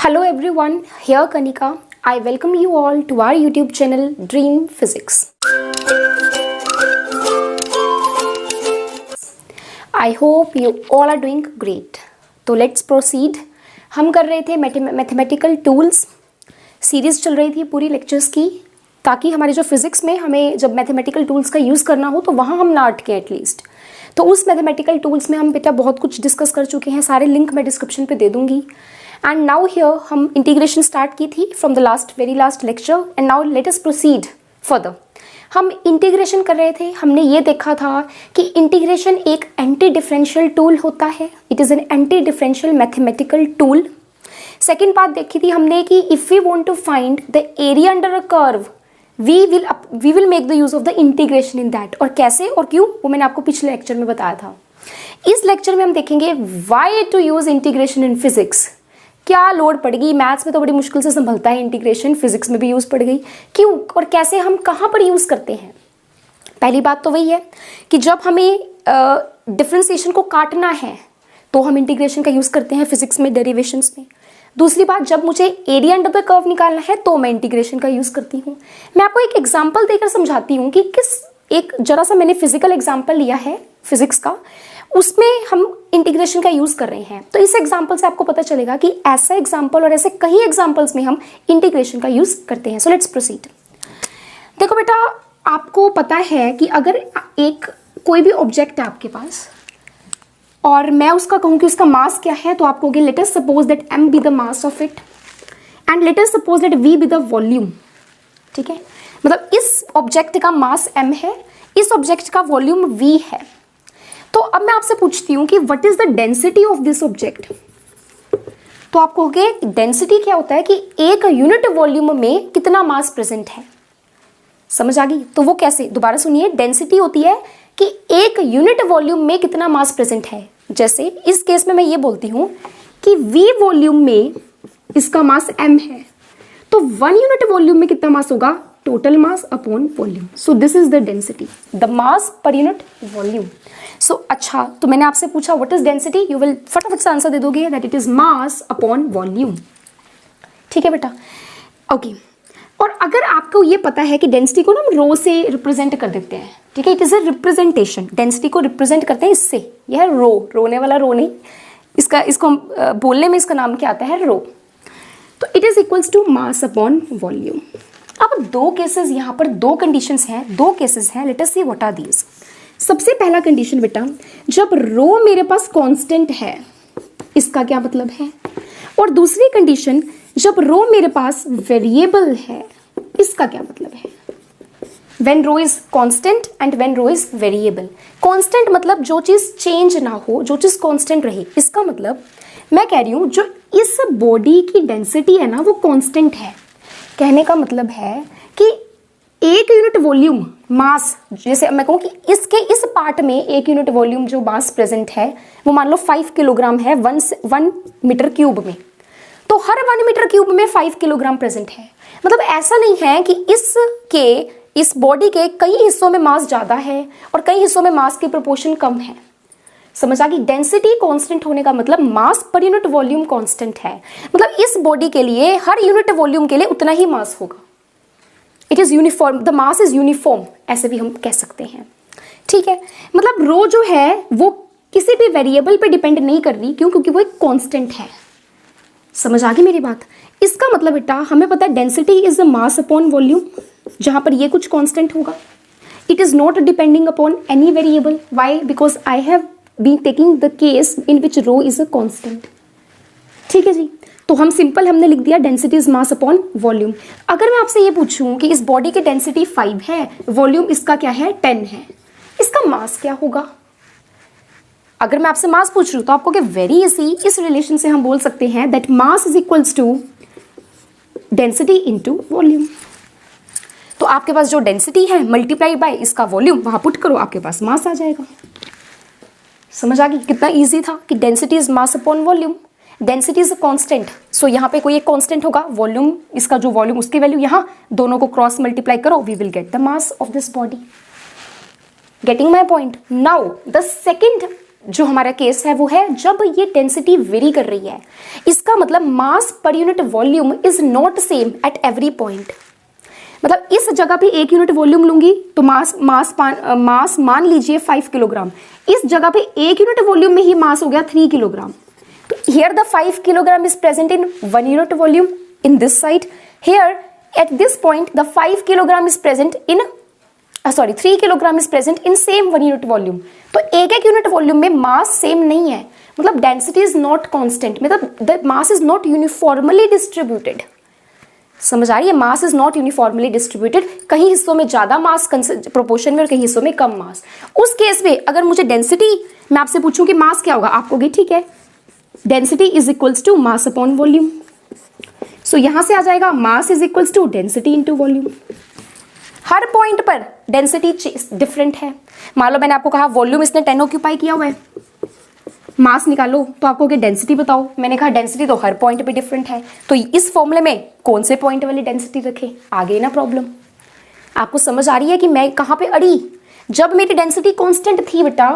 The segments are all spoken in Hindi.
Hello everyone, here Kanika. I welcome you all to our YouTube channel Dream Physics. I hope you all are doing great. तो let's proceed. हम कर रहे थे मैथमेटिकल टूल्स, सीरीज़ चल रही थी पूरी लेक्चर्स की, ताकि हमारे जो फिज़िक्स में हमें जब मैथमेटिकल टूल्स का यूज़ करना हो तो वहाँ हम ना अटके एटलीस्ट। तो उस मैथमेटिकल टूल्स में हम बेटा बहुत कुछ डिस्कस कर चुके हैं, सारे लिंक मैं डिस्क्रिप्शन पे दे दूँगी। एंड नाउ हियर हम इंटीग्रेशन स्टार्ट की थी from the very last lecture, and now let us proceed further. हम इंटीग्रेशन कर रहे थे, हमने ये देखा था कि इंटीग्रेशन एक एंटी डिफरेंशियल टूल होता है, it is an anti differential mathematical tool. Second बात देखी थी हमने कि if we want to find the area under a curve we will make the use of the integration in that. और कैसे और क्यों वो मैंने आपको पिछले लेक्चर में बताया था। इस लेक्चर में हम देखेंगे why to use integration in physics. क्या लोड पड़ेगी, मैथ्स में तो बड़ी मुश्किल से संभलता है इंटीग्रेशन, फिजिक्स में भी यूज़ पड़ गई, क्यों और कैसे, हम कहाँ पर यूज़ करते हैं। पहली बात तो वही है कि जब हमें डिफ्रेंसिएशन को काटना है तो हम इंटीग्रेशन का यूज़ करते हैं फिजिक्स में, डेरिवेशंस में। दूसरी बात, जब मुझे एरिया अंडर द कर्व निकालना है तो मैं इंटीग्रेशन का यूज़ करती हूँ। मैं आपको एक एग्जाम्पल देकर समझाती हूँ कि एक जरा सा मैंने फिजिकल एग्जाम्पल लिया है फिजिक्स का, उसमें हम इंटीग्रेशन का यूज़ कर रहे हैं। तो इस एग्जाम्पल से आपको पता चलेगा कि ऐसा एग्जाम्पल और ऐसे कई एग्जाम्पल्स में हम इंटीग्रेशन का यूज़ करते हैं। So let's proceed. देखो बेटा, आपको पता है कि अगर कोई भी ऑब्जेक्ट है आपके पास और मैं उसका कहूँ कि उसका मास क्या है, तो आप कहोगे let us suppose that m be the mass of it and let us suppose that v be the volume. ठीक है, मतलब इस ऑब्जेक्ट का मास m है, इस ऑब्जेक्ट का वॉल्यूम v है। तो अब मैं आपसे पूछती हूँ कि what is the density of this object. तो आप कहोगे डेंसिटी क्या होता है कि एक यूनिट वॉल्यूम में कितना मास प्रेजेंट है। समझ आ गई? तो वो कैसे, दोबारा सुनिए, डेंसिटी होती है कि एक यूनिट वॉल्यूम में कितना मास प्रेजेंट है। जैसे इस केस में मैं ये बोलती हूँ कि v वॉल्यूम में इसका मास m है, तो 1 यूनिट वॉल्यूम में कितना मास होगा, total mass upon volume. So this is the density, the mass per unit volume. So अच्छा, तो मैंने आपसे पूछा what is density, you will फटाफट से आंसर दे दोगे that it is mass upon volume. ठीक है बेटा, ओके। और अगर आपको ये पता है कि डेंसिटी को ना हम रो से रिप्रेजेंट कर देते हैं, ठीक है, it is a representation, density को रिप्रेजेंट करते हैं इससे, यह है रो, रोने वाला रो नहीं, इसको बोलने में इसका नाम क्या आता है, रो। तो it is equals to mass upon volume. अब दो केसेस, यहाँ पर दो कंडीशंस हैं, दो केसेस हैं, let us see what are these. सबसे पहला कंडीशन बेटा, जब रो मेरे पास कांस्टेंट है, इसका क्या मतलब है, और दूसरी कंडीशन जब रो मेरे पास वेरिएबल है, इसका क्या मतलब है। When rho is constant and when rho is variable. Constant मतलब जो चीज चेंज ना हो, जो चीज कांस्टेंट रहे। इसका मतलब मैं कह रही हूं जो इस बॉडी की डेंसिटी है ना वो कांस्टेंट है। कहने का मतलब है कि एक यूनिट वॉल्यूम मास, जैसे मैं कहूँ कि इसके इस पार्ट में एक यूनिट वॉल्यूम जो मास प्रेजेंट है वो मान लो 5 किलोग्राम है 1 मीटर क्यूब में, तो हर 1 मीटर क्यूब में 5 किलोग्राम प्रेजेंट है। मतलब ऐसा नहीं है कि इस बॉडी के कई हिस्सों में मास ज़्यादा है और कई हिस्सों में मास की प्रोपोर्शन कम है। समझ आ गई? डेंसिटी कांस्टेंट होने का मतलब mass per unit volume constant है, मतलब इस बॉडी के लिए हर यूनिट वॉल्यूम के लिए उतना ही मास होगा। It is uniform, the mass is uniform, ऐसे भी हम कह सकते हैं। ठीक है, मतलब रो जो है वो किसी भी वेरिएबल पे डिपेंड नहीं कर रही, क्यों, क्योंकि वो एक कांस्टेंट है। समझ आ गई मेरी बात? इसका मतलब बेटा हमें पता है density is the mass upon volume, जहां पर ये कुछ कांस्टेंट होगा। It is not depending upon any variable. Why? Because I have been taking the case in which rho is a constant. ठीक है जी, तो हमने लिख दिया density is mass upon volume. अगर मैं आपसे ये पूछूं कि इस बॉडी की डेंसिटी 5 है, वॉल्यूम इसका क्या है, 10 है, इसका मास क्या होगा। अगर मैं आपसे मास पूछ रही हूं तो आपको क्या, वेरी इजी, इस रिलेशन से हम बोल सकते हैं that mass is equals to density into volume. तो आपके पास जो डेंसिटी है मल्टीप्लाई बाय इसका वॉल्यूम, वहां पुट करो, आपके पास मास आ जाएगा। समझ आ गई कितना इजी था कि density is mass upon volume. Density is a constant, so यहाँ पे कोई एक कांस्टेंट होगा, वॉल्यूम, इसका जो वॉल्यूम उसकी वैल्यू, यहाँ दोनों को क्रॉस मल्टीप्लाई करो, we will get the mass of this body. Getting my point? Now the second जो हमारा केस है वो है जब ये डेंसिटी वेरी कर रही है। इसका मतलब mass per unit volume is not same at every point. मतलब इस जगह पे 1 यूनिट वॉल्यूम लूंगी तो मास मान लीजिए 5 किलोग्राम, इस जगह पे 1 यूनिट वॉल्यूम में ही मास हो गया 3 किलोग्राम। तो here the 5 kilogram is present in 1 unit volume in this side, here eight this point the 5 kilogram is present in 3 kilogram is present in same 1 unit volume. तो एक यूनिट वॉल्यूम में मास सेम नहीं है, मतलब डेंसिटी इज नॉट कांस्टेंट, मतलब the mass is not uniformly distributed. समझ आ रही है? Mass is not uniformly distributed, कहीं हिस्सों में ज्यादा मास प्रोपोर्शन में और कहीं हिस्सों में कम मास। उस केस में अगर मुझे डेंसिटी, मैं आपसे पूछूं कि मास क्या होगा, आप कहोगे ठीक है density is equals to mass upon volume. So यहां से आ जाएगा mass is equals to density into volume. हर पॉइंट पर डेंसिटी डिफरेंट है। मान लो मैंने आपको कहा वॉल्यूम इसने 10 ऑक्यूपाई किया हुआ है, मास निकालो तो आपको डेंसिटी बताओ, मैंने कहा डेंसिटी तो हर पॉइंट पे डिफरेंट है, तो इस फॉर्मूले में कौन से पॉइंट वाली डेंसिटी रखे, आ गई ना प्रॉब्लम। आपको समझ आ रही है कि मैं कहाँ पे अड़ी? जब मेरी डेंसिटी कांस्टेंट थी बेटा,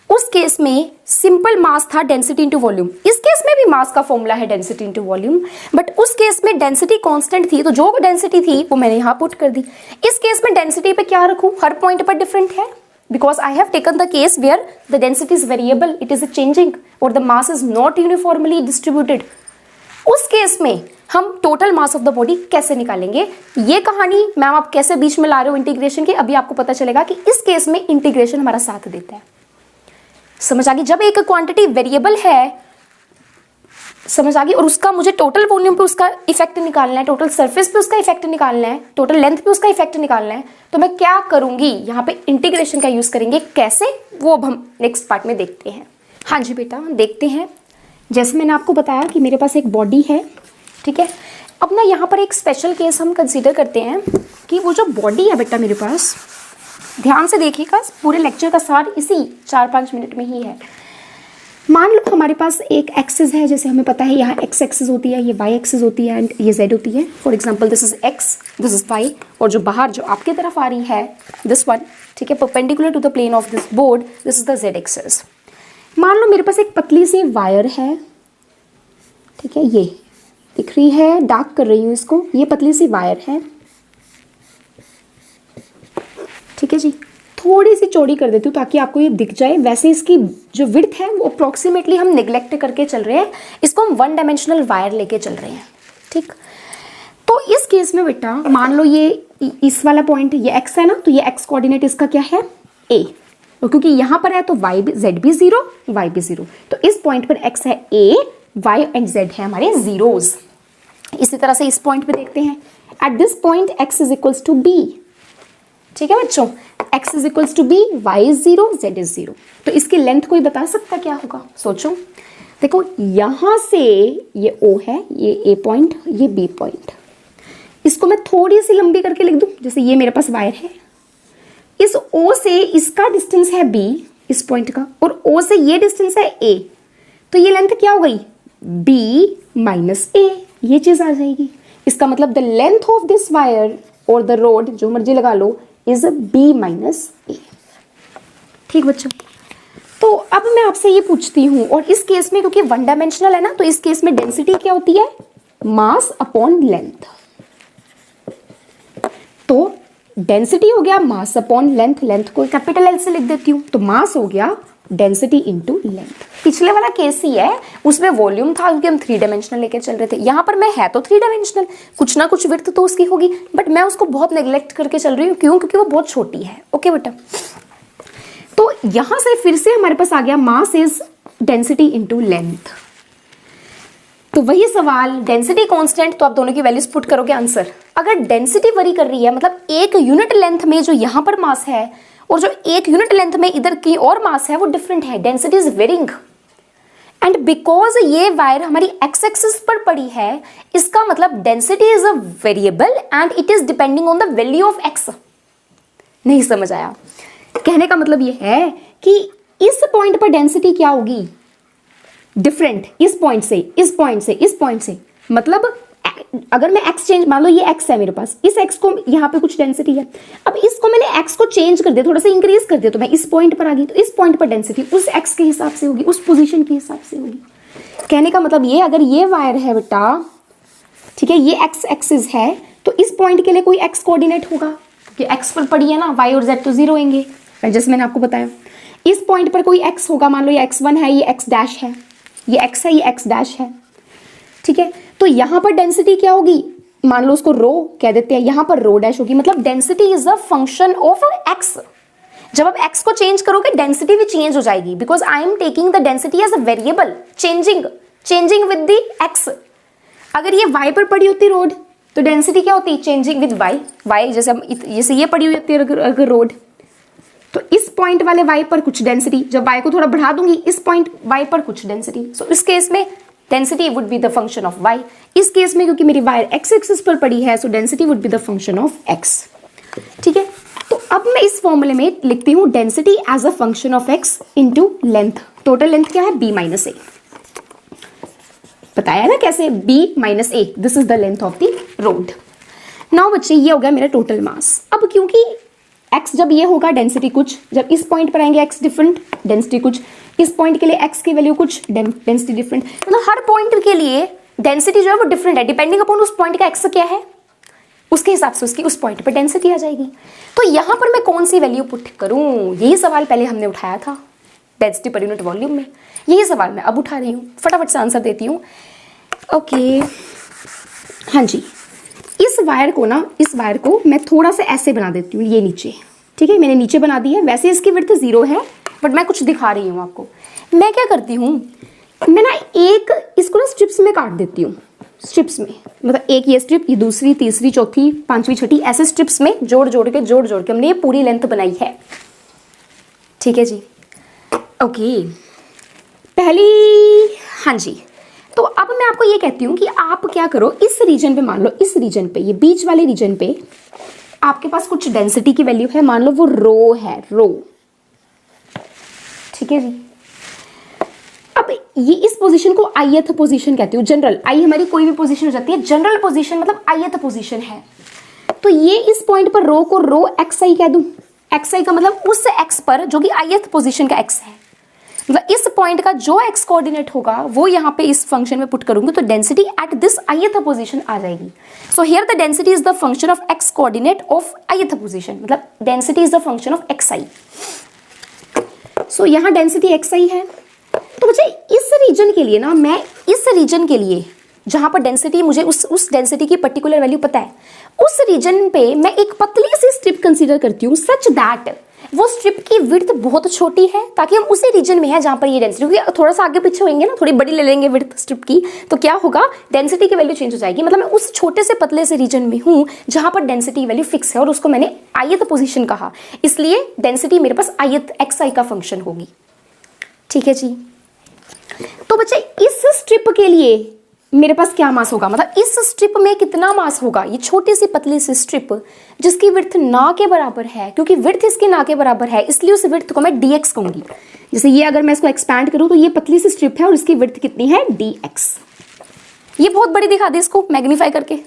उस केस में सिंपल मास था डेंसिटी इंटू वॉल्यूम। इस केस में भी मास का फॉर्मूला है डेंसिटी इंटू वॉल्यूम, बट उस केस में डेंसिटी कांस्टेंट थी, तो जो डेंसिटी थी वो मैंने यहाँ पुट कर दी। इस केस में डेंसिटी पे क्या रखूं, हर पॉइंट पर डिफरेंट है, because I have taken the case where the density is variable, it is changing or the mass is not uniformly distributed। उस केस में हम total mass of the body कैसे निकालेंगे, ये कहानी मैम आप कैसे बीच में ला रहे हो इंटीग्रेशन की, अभी आपको पता चलेगा कि इस केस में इंटीग्रेशन हमारा साथ देता है। समझ आ गई? जब एक क्वांटिटी वेरिएबल है, समझ आ गई, और उसका मुझे टोटल वॉल्यूम पे उसका इफेक्ट निकालना है, टोटल सरफेस पे उसका इफेक्ट निकालना है, टोटल लेंथ पे उसका इफेक्ट निकालना है, तो मैं क्या करूंगी, यहाँ पे इंटीग्रेशन का यूज करेंगे। कैसे, वो अब हम नेक्स्ट पार्ट में देखते हैं। हाँ जी बेटा, देखते हैं। जैसे मैंने आपको बताया कि मेरे पास एक बॉडी है, ठीक है। अब ना यहाँ पर एक स्पेशल केस हम कंसिडर करते हैं कि वो जो बॉडी है बेटा मेरे पास, ध्यान से देखिएगा, पूरे लेक्चर का सार इसी 4-5 मिनट में ही है। मान लो हमारे पास एक एक्सिस है, जैसे हमें पता है यहाँ एक्स एक्सिस होती है, ये वाई एक्सिस होती है एंड ये जेड होती है। For example this is X, this is Y, और जो बाहर जो आपकी तरफ आ रही है दिस वन, ठीक है, perpendicular to the plane of this board, this is the Z axis. मान लो मेरे पास एक पतली सी वायर है, ठीक है, ये दिख रही है, डार्क कर रही हूँ इसको, ये पतली सी वायर है, ठीक है जी। थोड़ी सी चौड़ी कर देती हूँ ताकि आपको ये दिख जाए। वैसे इसकी जो विड्थ है वो अप्रोक्सीमेटली हम नेग्लेक्ट करके चल रहे हैं, इसको हम 1 डायमेंशनल वायर लेके चल रहे हैं, ठीक। तो इस केस में बेटा मान लो ये इस वाला पॉइंट ये x है ना, तो ये x कोऑर्डिनेट इसका क्या है a, और क्योंकि यहाँ पर है तो y भी z भी 0 y भी 0, तो इस पॉइंट पर x है a, y एंड z है हमारे जीरोज। इसी तरह से इस पॉइंट पे देखते हैं, at this point x is equals to b, ठीक है बच्चों, x is equals to b, y is 0, z is 0। तो इसकी लेंथ कोई बता सकता क्या होगा? सोचो, देखो यहां से ये O है, ये A पॉइंट, ये B पॉइंट, इसको मैं थोड़ी सी लंबी करके लिख दूं, जैसे ये मेरे पास वायर है, इस O से इसका डिस्टेंस है B इस पॉइंट का, और O से ये डिस्टेंस है A, तो ये लेंथ क्या हो गई B माइनस A, ये चीज आ जाएगी। इसका मतलब the length of this wire और द रोड, जो मर्जी लगा लो, इज B माइनस A। ठीक बच्चों, तो अब मैं आपसे ये पूछती हूँ, और इस केस में क्योंकि 1 डायमेंशनल है ना, तो इस केस में डेंसिटी क्या होती है, मास अपॉन लेंथ। तो डेंसिटी हो गया मास अपॉन लेंथ, लेंथ को कैपिटल L से लिख देती हूँ, तो मास हो गया डेंसिटी इंटू लेंथ। पिछले वाला केस ही है, उसमें वॉल्यूम था क्योंकि हम 3 डायमेंशनल लेके चल रहे थे। यहाँ पर मैं है तो 3 डायमेंशनल, कुछ ना कुछ विड्थ तो उसकी होगी, बट मैं उसको बहुत नेग्लेक्ट करके चल रही हूँ। क्यों? क्योंकि वो बहुत छोटी है। ओके बेटा, तो यहां से फिर से हमारे पास आ गया mass is density into length. तो वही सवाल, डेंसिटी कांस्टेंट, तो आप दोनों की वैल्यूज पुट करोगे आंसर। अगर डेंसिटी वरी कर रही है, मतलब 1 यूनिट लेंथ में जो यहां पर मास है और जो 1 यूनिट लेंथ में इधर की और मास है वो डिफरेंट है, density is varying, and because ये वायर हमारी एक्स एक्सिस पर पड़ी है, इसका मतलब density is a variable and it is depending on the value of x. नहीं समझ आया? कहने का मतलब ये है कि इस पॉइंट पर डेंसिटी क्या होगी, डिफरेंट, इस पॉइंट से इस पॉइंट से इस पॉइंट से, मतलब अगर मैं x चेंज, मान लो ये x है मेरे पास, इस x को यहाँ पे कुछ डेंसिटी है, अब इसको मैंने x को चेंज कर दिया, थोड़ा सा इंक्रीज कर दिया, तो मैं इस पॉइंट पर आ गई, तो इस पॉइंट पर डेंसिटी उस x के हिसाब से होगी, उस पोजीशन के हिसाब से होगी। कहने का मतलब ये, अगर ये वायर है बेटा, ठीक है, ये x एक्सिस है, तो इस पॉइंट के लिए कोई x कोऑर्डिनेट होगा, क्योंकि x पर पड़ी है ना, y और z तो जीरो होंगे, जैसे मैंने आपको बताया। इस पॉइंट पर कोई x होगा, मान लो ये x1 है, ये x डैश है, ये x है, ये x डैश है, ठीक है। तो यहाँ पर डेंसिटी क्या होगी, मान लो उसको रो कह देते हैं, यहाँ पर रो डैश होगी, मतलब density is a function of x। जब आप x को चेंज करोगे डेंसिटी भी चेंज हो जाएगी, because I am taking the density as a variable, changing with the x। अगर ये y पर पड़ी होती रोड, तो डेंसिटी क्या होती, चेंजिंग विद y जैसे ये पड़ी हुई होती है अगर रोड, तो इस पॉइंट वाले y पर कुछ डेंसिटी, जब y को थोड़ा बढ़ा दूंगी, इस पॉइंट y पर कुछ डेंसिटी, सो इस केस में density would be the function of y। इस केस में क्योंकि मेरी वायर x एक्सिस पर पड़ी है, सो density would be the function of x, ठीक है। तो अब मैं इस फॉर्मूले में लिखती हूँ density as a function of x into length. Total length क्या है, b माइनस ए, बताया ना कैसे, b minus a, this is the length of the road. Now बच्चे ये हो गया मेरा टोटल मास। अब क्योंकि x जब ये होगा डेंसिटी कुछ, जब इस पॉइंट पर आएंगे x डिफरेंट, डेंसिटी कुछ, इस पॉइंट के लिए x की वैल्यू कुछ, डेंसिटी डिफरेंट, मतलब हर पॉइंट के लिए डेंसिटी जो है वो डिफरेंट है, डिपेंडिंग अपॉन उस पॉइंट का x क्या है, उसके हिसाब से उसकी उस पॉइंट पर डेंसिटी आ जाएगी। तो यहाँ पर मैं कौन सी वैल्यू पुट करूँ, यही सवाल पहले हमने उठाया था डेंसिटी पर यूनिट वॉल्यूम में, यही सवाल मैं अब उठा रही हूँ, फटाफट से आंसर देती हूँ। ओके, हाँ जी, इस वायर को मैं थोड़ा सा ऐसे बना देती हूँ, ये नीचे, ठीक है, मैंने नीचे बना दी है, वैसे इसकी विड्थ 0 है, बट मैं कुछ दिखा रही हूँ आपको। मैं क्या करती हूँ, मैं ना इसको ना स्ट्रिप्स में काट देती हूँ, स्ट्रिप्स में, मतलब एक ये स्ट्रिप, ये दूसरी, तीसरी, चौथी, पांचवी, छठी, ऐसे स्ट्रिप्स में जोड़ जोड़ के हमने ये पूरी लेंथ बनाई है, ठीक है जी। ओके, पहली, हाँ जी, तो अब मैं आपको ये कहती हूँ कि आप क्या करो, इस रीजन पे, मान लो इस रीजन पे, ये बीच वाले रीजन पे आपके पास कुछ डेंसिटी की वैल्यू है, मान लो वो रो है, रो, ठीक है जी। अब ये इस पोजीशन को ith पोजीशन कहती हूँ, जनरल, आई हमारी कोई भी पोजीशन हो जाती है, जनरल पोजीशन मतलब ith पोजीशन है। तो ये इस पॉइंट पर रो को रो xi कह दूं, xi का मतलब उस x पर जो कि ith पोजीशन का x है, मतलब इस पॉइंट का जो x कोऑर्डिनेट होगा वो यहाँ पे इस फंक्शन में पुट करूंगी, तो density at this ith position आ जाएगी। So here the density is the function of x coordinate of ith position, मतलब density is the function of xi। So यहाँ डेंसिटी xi है। तो बच्चे इस रीजन के लिए ना, मैं इस रीजन के लिए जहां पर डेंसिटी, मुझे उस डेंसिटी की पर्टिकुलर वैल्यू पता है, उस रीजन पे मैं एक पतली सी स्ट्रिप कंसीडर करती हूँ, सच दैट वो स्ट्रिप की विड्थ बहुत छोटी है, ताकि हम उसी रीजन में है जहां पर ये डेंसिटी, क्योंकि थोड़ा सा आगे पीछे होंगे ना, थोड़ी बड़ी ले लेंगे विड्थ स्ट्रिप की, तो क्या होगा, डेंसिटी की वैल्यू चेंज हो जाएगी। मतलब मैं उस छोटे से पतले से रीजन में हूँ जहां पर डेंसिटी वैल्यू फिक्स है, और उसको मैंने ith पोजीशन कहा, इसलिए डेंसिटी मेरे पास ith xi का फंक्शन होगी, ठीक है जी। तो बच्चे इस स्ट्रिप के लिए मेरे पास क्या मास होगा, मतलब इस स्ट्रिप में कितना मास होगा, ये छोटी सी पतली सी स्ट्रिप जिसकी विड्थ ना के बराबर है, क्योंकि विड्थ इसकी ना के बराबर है, इसलिए उस विड्थ को मैं dx कहूंगी। जैसे ये अगर मैं इसको एक्सपैंड करूं, तो ये पतली सी स्ट्रिप है और इसकी विड्थ कितनी है, dx। ये बहुत बड़ी दिखा दी इसको मैग्नीफाई करके,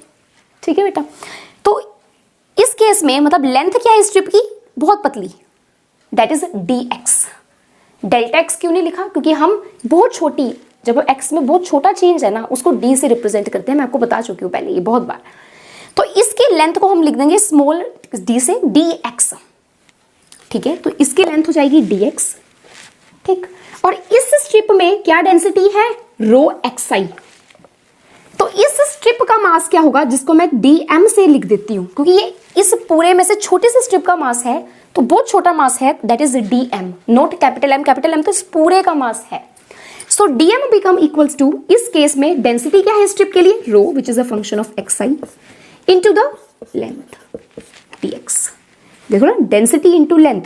ठीक है बेटा। तो इस केस में मतलब लेंथ क्या है स्ट्रिप की, बहुत पतली, that is dx। Delta x क्यों नहीं लिखा, क्योंकि हम बहुत छोटी, जब x में बहुत छोटा चेंज है ना, उसको d से रिप्रेजेंट करते हैं, मैं आपको बता चुकी हूँ पहले ये बहुत बार। तो इसकी लेंथ को हम लिख देंगे स्मॉल d से dx, ठीक है। तो इसकी लेंथ हो जाएगी dx, ठीक। और इस स्ट्रिप में क्या डेंसिटी है, रो xi। तो इस स्ट्रिप का मास क्या होगा, जिसको मैं dm से लिख देती हूँ, क्योंकि ये इस पूरे में से छोटी सी स्ट्रिप का मास है, तो बहुत छोटा मास है, that is dm, not capital M तो इस पूरे का मास है। So dm become equals to, इस केस में डेंसिटी क्या है स्ट्रिप के लिए, rho which is a function of xi into the length dx। देखो ना, डेंसिटी इनटू लेंथ,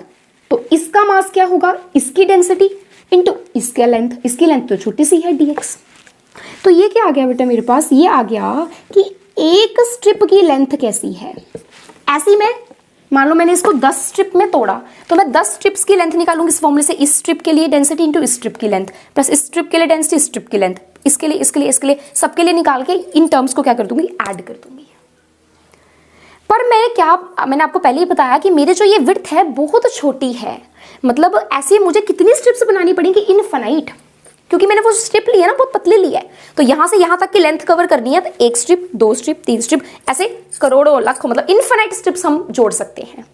तो इसका मास क्या होगा, इसकी डेंसिटी इनटू इसका लेंथ, इसकी लेंथ तो छोटी सी है dx। तो ये क्या आ गया बेटा मेरे पास, ये आ गया कि एक स्ट्रिप की लेंथ कैसी है, ऐसी मैं मान लो मैंने इसको 10 स्ट्रिप में तोड़ा, तो मैं 10 स्ट्रिप्स की लेंथ निकालूंगी इस फॉर्मूले से। इस स्ट्रिप के लिए डेंसिटी इंटू इस स्ट्रिप की लेंथ प्लस इस स्ट्रिप के लिए डेंसिटी, इस स्ट्रिप की लेंथ, इसके लिए इसके लिए इसके लिए सबके लिए निकाल के इन टर्म्स को क्या कर दूंगी, ऐड कर दूंगी। पर मैंने आपको पहले ही बताया कि मेरे जो ये विड्थ है बहुत छोटी है, मतलब ऐसे मुझे कितनी स्ट्रिप्स बनानी पड़ेंगी, इनफाइनाइट, क्योंकि मैंने वो स्ट्रिप ली है ना, बहुत पतली ली है। तो यहां से यहां तक की लेंथ कवर करनी है, तो 1 स्ट्रिप, 2 स्ट्रिप, 3 स्ट्रिप, ऐसे करोड़ों लाखों, मतलब इनफाइनाइट स्ट्रिप्स हम जोड़ सकते हैं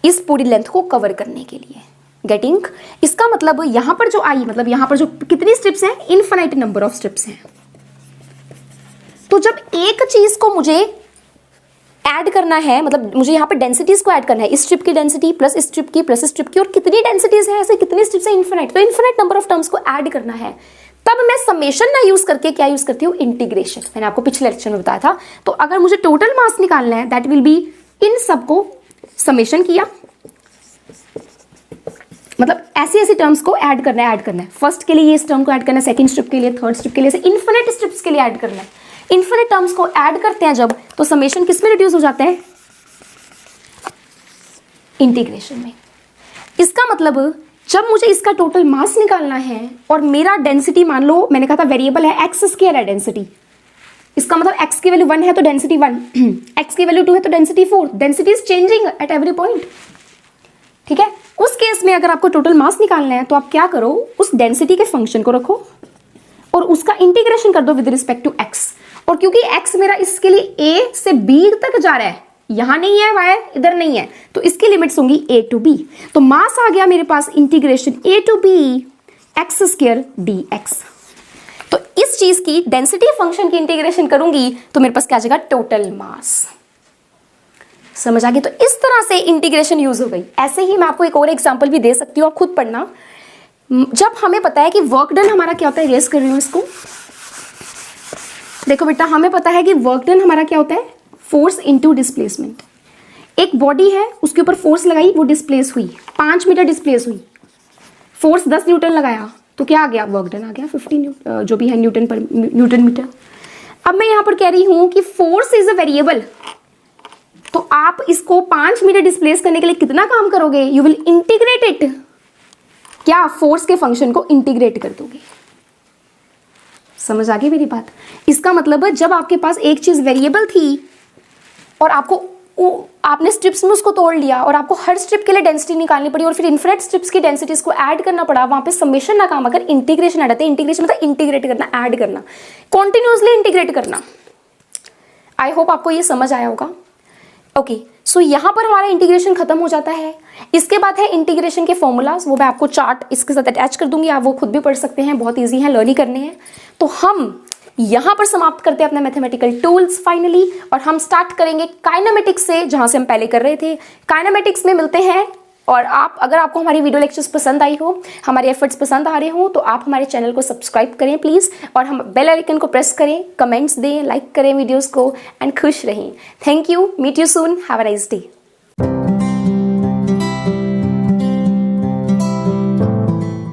इस पूरी लेंथ को कवर करने के लिए। गेटिंग? इसका मतलब यहां पर जो आई, मतलब यहां पर जो कितनी स्ट्रिप्स हैं, इनफाइनाइट नंबर ऑफ स्ट्रिप्स हैं। तो जब एक चीज को मुझे ऐड करना है, मतलब मुझे यहाँ पर डेंसिटीज को ऐड करना है, इस स्ट्रिप की डेंसिटी प्लस इस स्ट्रिप की प्लस इस स्ट्रिप की, और कितनी डेंसिटीज है, ऐसे कितनी स्ट्रिप्स है, इनफिनिट, तो इनफिनिट नंबर ऑफ टर्म्स को ऐड करना है, तब मैं समेशन ना यूज करके क्या यूज करती हूँ, इंटीग्रेशन। मैंने आपको पिछले लेक्चर में बताया था। तो अगर मुझे टोटल मास निकालना है, दैट विल बी, इन सबको समेशन किया, मतलब ऐसी ऐसी टर्म्स को ऐड करना है। फर्स्ट के लिए ये इस टर्म को ऐड करना है, सेकंड स्ट्रिप के लिए, थर्ड स्ट्रिप के लिए, इनफिनिट स्ट्रिप्स के लिए ऐड करना है। इनफिनिट टर्म्स को ऐड करते हैं जब, तो समेशन किस में रिड्यूस हो जाते हैं, इंटीग्रेशन में। इसका मतलब जब मुझे इसका टोटल मास निकालना है और मेरा डेंसिटी, मान लो मैंने कहा था वेरिएबल है, एक्स स्क्वायर है डेंसिटी, इसका मतलब x की वैल्यू 1 है तो डेंसिटी 1, x की वैल्यू 2 है तो density 4, density is changing eight every point. ठीक है, उस केस में अगर आपको टोटल मास निकालना है तो आप क्या करो, उस डेंसिटी के फंक्शन को रखो और उसका इंटीग्रेशन कर दो विद रिस्पेक्ट टू x। और क्योंकि x मेरा इसके लिए a से b तक जा रहा है, यहां नहीं है y, इधर नहीं है, तो इसकी लिमिट्स होंगी a टू b। तो मास आ गया मेरे पास integration a to b x square dx। तो इस चीज की डेंसिटी फंक्शन की इंटीग्रेशन करूंगी तो मेरे पास क्या आ जाएगा, टोटल मास। समझ आ गई? तो इस तरह से इंटीग्रेशन यूज हो गई। ऐसे ही मैं आपको एक और एग्जांपल भी दे सकती हूँ, आप खुद पढ़ना। जब हमें पता है कि वर्क डन हमारा क्या होता है, रेस कर रही हूँ इसको, देखो बेटा, हमें पता है कि वर्क डन हमारा क्या होता है, फोर्स इनटू डिस्प्लेसमेंट। एक बॉडी है, उसके ऊपर फोर्स लगाई, वो डिस्प्लेस हुई, 5 मीटर डिस्प्लेस हुई, फोर्स 10 न्यूटन लगाया, तो क्या आ गया, वर्क डन आ गया 50 जो भी है न्यूटन मीटर। अब मैं यहां पर कह रही हूं कि फोर्स इज अ वेरिएबल, तो आप इसको 5 मीटर डिस्प्लेस करने के लिए कितना काम करोगे, यू विल इंटीग्रेट इट, क्या फोर्स के फंक्शन को इंटीग्रेट कर दोगे। समझ आ गई मेरी बात? इसका मतलब जब आपके पास एक चीज वेरिएबल थी और आपने स्ट्रिप्स में उसको तोड़ लिया और आपको हर स्ट्रिप के लिए डेंसिटी निकालनी पड़ी और फिर इनफिनिट स्ट्रिप्स की डेंसिटीज को ऐड करना पड़ा, वहां पे समेशन ना काम अगर इंटीग्रेशन ऐड आते हैं। इंटीग्रेशन मतलब इंटीग्रेट करना, ऐड करना, कॉन्टिन्यूसली इंटीग्रेट करना। आई होप आपको ये समझ आया होगा। ओके, सो यहाँ पर हमारा इंटीग्रेशन खत्म हो जाता है। इसके बाद है इंटीग्रेशन के फॉर्मूलाज, वो मैं आपको चार्ट इसके साथ अटैच कर दूंगी, आप वो खुद भी पढ़ सकते हैं, बहुत इजी है, लर्न ही करने हैं। तो हम यहाँ पर समाप्त करते हैं अपना मैथमेटिकल टूल्स फाइनली, और हम स्टार्ट करेंगे काइनेमेटिक्स से, जहाँ से हम पहले कर रहे थे। काइनेमेटिक्स में मिलते हैं। और अगर आपको हमारी वीडियो लेक्चर्स पसंद आई हो, हमारे एफर्ट्स पसंद आ रहे हो, तो आप हमारे चैनल को सब्सक्राइब करें प्लीज़, और हम बेल आइकन को प्रेस करें, कमेंट्स दें, लाइक करें वीडियोस को, एंड खुश रहें। Thank you, meet you soon, have a nice day.